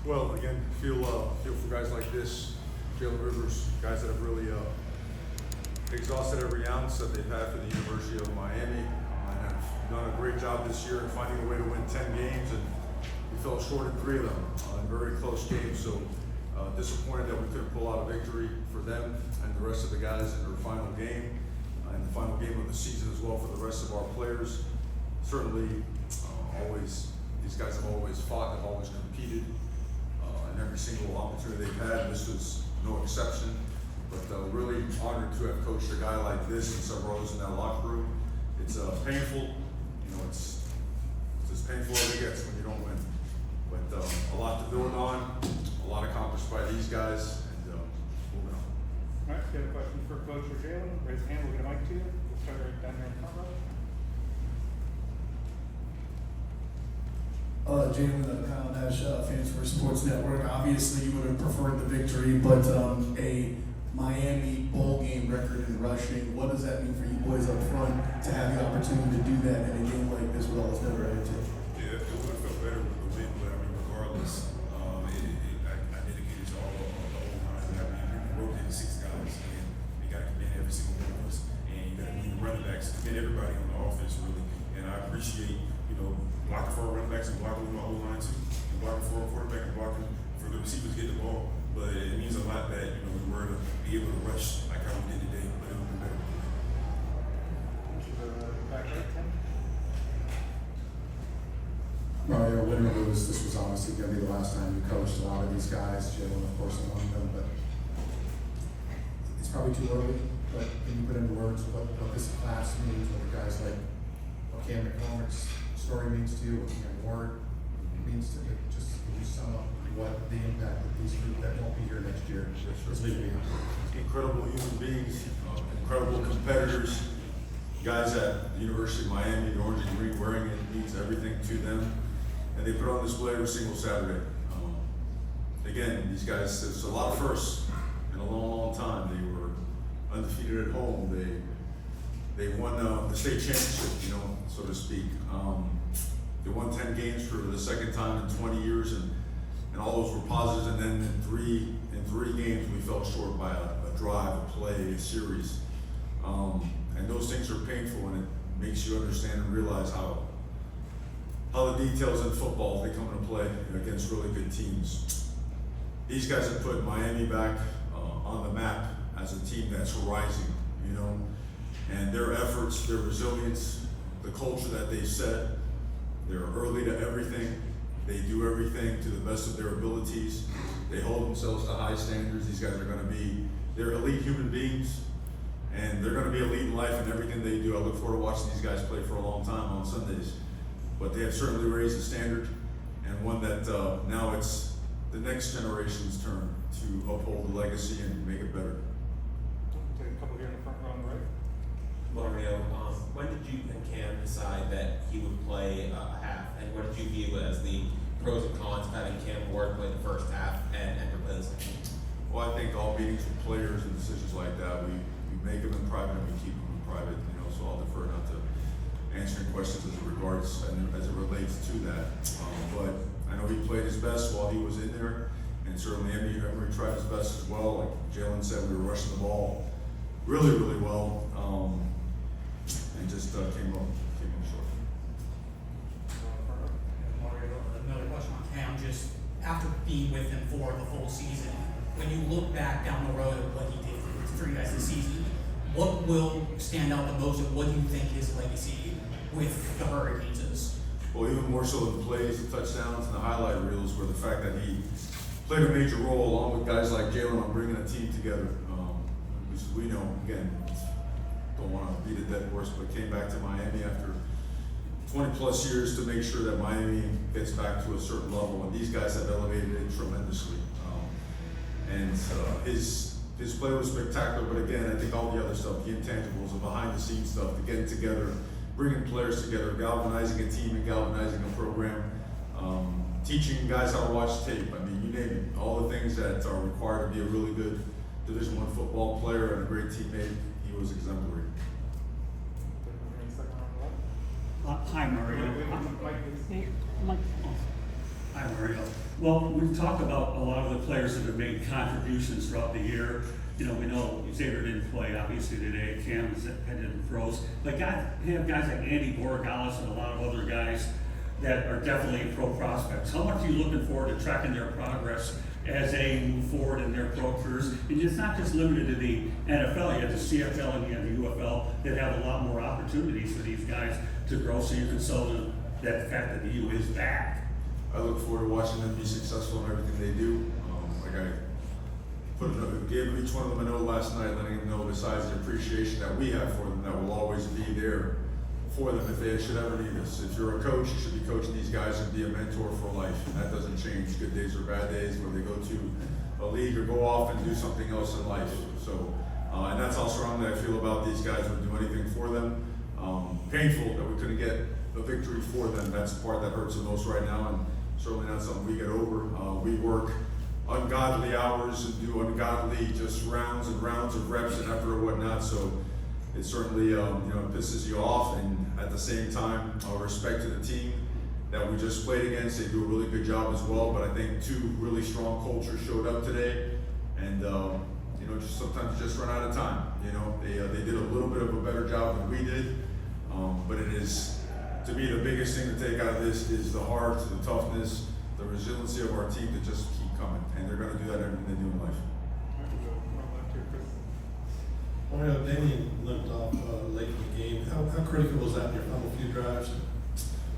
Well, again, feel for guys like this, Jalen Rivers, guys that have really exhausted every ounce that they've had for the University of Miami, and have done a great job this year in finding a way to win 10 games, and we fell short in 3 of them in very close games. So disappointed that we couldn't pull out a victory for them and the rest of the guys in their final game, and the final game of the season as well for the rest of our players. Certainly, these guys have always fought, have always competed. In every single opportunity they've had, this was no exception. But really honored to have coached a guy like this and several others in that locker room. It's painful, it's as painful as it gets when you don't win. But a lot to build on, a lot accomplished by these guys, and moving on. All right, if you have a question for Coach or Jalen, raise your hand, we'll get a mic to you. We'll start right down here in the front row. Jalen, Kyle Nash, Fans for Sports Network. Obviously, you would have preferred the victory, but a Miami bowl game record in rushing. What does that mean for you boys up front to have the opportunity to do that in a game like this with all this notoriety? Yeah, it would have felt better with the win, but I mean, regardless, I dedicated to all the O-line. I mean, we rotated 6 guys, and they got to commit every single one of us. And you got to need the running backs, commit everybody on the offense, really. And I appreciate, blocking for our running backs and blocking with my O-line too, and blocking for our quarterback and blocking for the receivers to get the ball. But it means a lot that, we were to be able to rush like how we did today, but it would be better. Back right, Tim. Mario, win or lose, this was obviously going to be the last time you coached a lot of these guys, Jalen, of course, among them, but it's probably too early, but can you put into words what this class means, what the guys like, what Cam McCormick's story means to you, what Cam Ward means to you? Just can you sum up what the impact of these group that won't be here next year is leaving behind? Incredible human beings, incredible competitors, guys at the University of Miami, the orange and green wearing it means everything to them, and they put on display every single Saturday. Again, these guys, there's a lot of firsts in a long, long time. They were undefeated at home. They won the state championship, so to speak. They won 10 games for the second time in 20 years, and all those were positives. And then in three games, we fell short by a drive, a play, a series. And those things are painful, and it makes you understand and realize how the details in football, they come into play against really good teams. These guys have put Miami back on the map as a team that's rising, and their efforts, their resilience, the culture that they've set. They're early to everything. They do everything to the best of their abilities. They hold themselves to high standards. These guys are going to be, they're elite human beings, and they're going to be elite in life in everything they do. I look forward to watching these guys play for a long time on Sundays. But they have certainly raised the standard, and one that now it's the next generation's turn to uphold the legacy and make it better. Take a couple here in the front row on the right. Mario, when did you and Cam decide that he would play a half, and what did you view as the pros and cons of having Cam Ward play the first half and replay the second? Well, I think all meetings with players and decisions like that, we make them in private and we keep them in private, so I'll defer not to answering questions as it relates to that. But I know he played his best while he was in there, and certainly Emery tried his best as well. Like Jalen said, we were rushing the ball really, really well, and just came up short. Mario, another question on Cam. Just after being with him for the full season, when you look back down the road at what he did for you guys this season, what will stand out the most, and what do you think his legacy with the Hurricanes is? Well, even more so than the plays, the touchdowns, and the highlight reels were the fact that he played a major role along with guys like Jalen on bringing a team together. Which we know, again, don't want to beat a dead horse, but came back to Miami after 20 plus years to make sure that Miami gets back to a certain level, and these guys have elevated it tremendously. His play was spectacular, but again, I think all the other stuff, the intangibles, the behind the scenes stuff, the getting together, bringing players together, galvanizing a team and galvanizing a program, teaching guys how to watch tape. I mean, you name it, all the things that are required to be a really good Division I football player and a great teammate. He was exemplary. Second row on the left. Hi, Mario. Wait, Mike, please. Mike. Hi, Mario. Well, we've talked about a lot of the players that have made contributions throughout the year. You know, we know Xavier didn't play obviously today. Cam is headed in pros. But have guys like Andy Borregales and a lot of other guys that are definitely pro prospects. How much are you looking forward to tracking their progress as they move forward in their pro careers? And it's not just limited to the NFL. You have the CFL and you have the UFL that have a lot more opportunities for these guys to grow. So you can sell them that fact that the U is back. I look forward to watching them be successful in everything they do. Like I gave each one of them a note last night, letting them know besides the appreciation that we have for them, that will always be there for them if they should ever need us. If you're a coach, you should be coaching these guys and be a mentor for life. And that doesn't change, good days or bad days, whether they go to a league or go off and do something else in life. So, and that's how strongly I feel about these guys. Would do anything for them. Painful that we couldn't get a victory for them. That's the part that hurts the most right now, and certainly not something we get over. We work ungodly hours and do ungodly just rounds and rounds of reps and effort or whatnot. So it certainly it pisses you off, and at the same time, respect to the team that we just played against. They do a really good job as well. But I think two really strong cultures showed up today, and just sometimes you just run out of time. They did a little bit of a better job than we did, but it is, to me, the biggest thing to take out of this is the heart, the toughness, the resiliency of our team to just keep coming, and they're going to do that in everything they do in life. Mario, Damian limped off late in the game. How critical was that in your final few drives?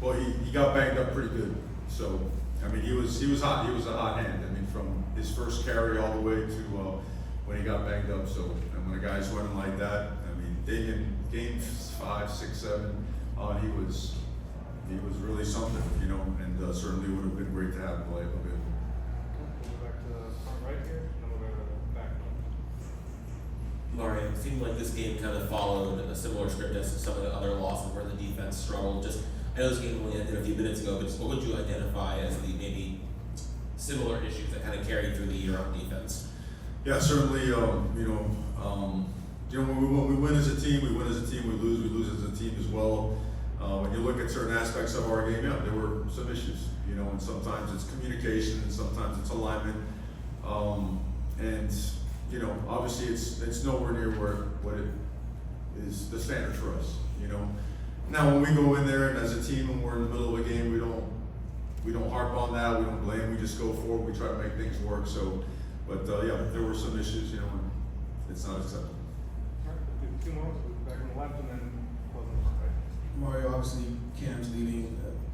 Well, he got banged up pretty good. So, I mean, he was hot. He was a hot hand. I mean, from his first carry all the way to when he got banged up. So, and when a guy's running like that, I mean, Damian, game 5, 6, 7, he was really something, and certainly would have been great to have him play a little bit. We'll go back to the front right here, and then we'll go to the back. Mario, it seemed like this game kind of followed a similar script as some of the other losses where the defense struggled. I know this game only ended a few minutes ago, but what would you identify as the maybe similar issues that kind of carried through the year on defense? Yeah, certainly. When we win as a team, we win as a team. We lose as a team as well. When you look at certain aspects of our game, there were some issues. And sometimes it's communication, and sometimes it's alignment. Obviously it's nowhere near what it is the standard for us. Now when we go in there and as a team and we're in the middle of a game, we don't harp on that. We don't blame. We just go forward. We try to make things work. So, but there were some issues. And it's not acceptable. All right, we'll do 2 more. We'll go back on the left and then close on the front right. Mario, obviously Cam's leading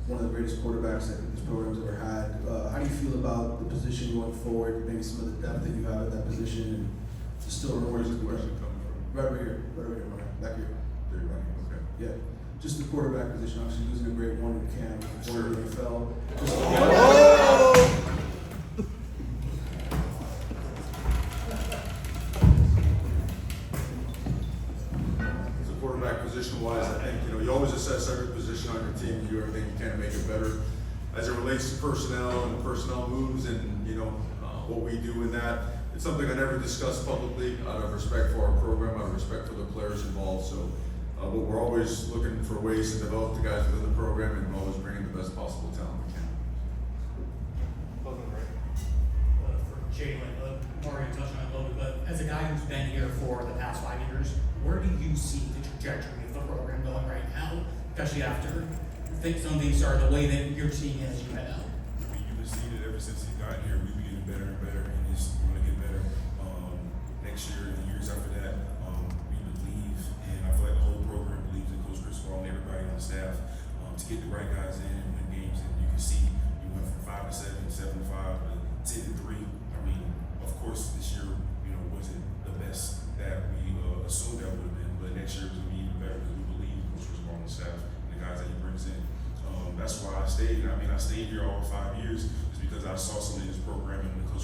one of the greatest quarterbacks that this program's ever had. How do you feel about the position going forward, maybe some of the depth that you have at that position, and still Where's the question coming from? right over here, Mario, back here. There you go. Okay. Yeah, just the quarterback position. Obviously losing a great one in Cam, Sure. the NFL. Quarterback position-wise, I think you always assess every position on your team. You do everything you can to make it better. As it relates to personnel and personnel moves, and what we do in that, it's something I never discuss publicly out of respect for our program, out of respect for the players involved. So, but we're always looking for ways to develop the guys within the program, and always bringing the best possible talent we can. Close on the right. For Jalen, Mario touched on it a little bit, but as a guy who's been here for the past 5 years, where do you see the trajectory of the program going right now, especially after some things started the way that you're seeing it as you head out? I mean, you've been seeing it ever since he got here. We've been getting better and better, and it's going to get better next year and the years after that. We believe, and I feel like the whole program believes in Coach Cristobal and everybody on the staff to get the right guys in and win games. And you can see we went from 5 to 7, 7 to 5, 10 to 3. I mean, of course, this year wasn't the best that we assumed that would have been, but next year is going to be even better because we believe in Coach Cristobal on the staff and the guys that he brings in. That's why I stayed. I stayed here all 5 years, just because I saw something in this program and the Coach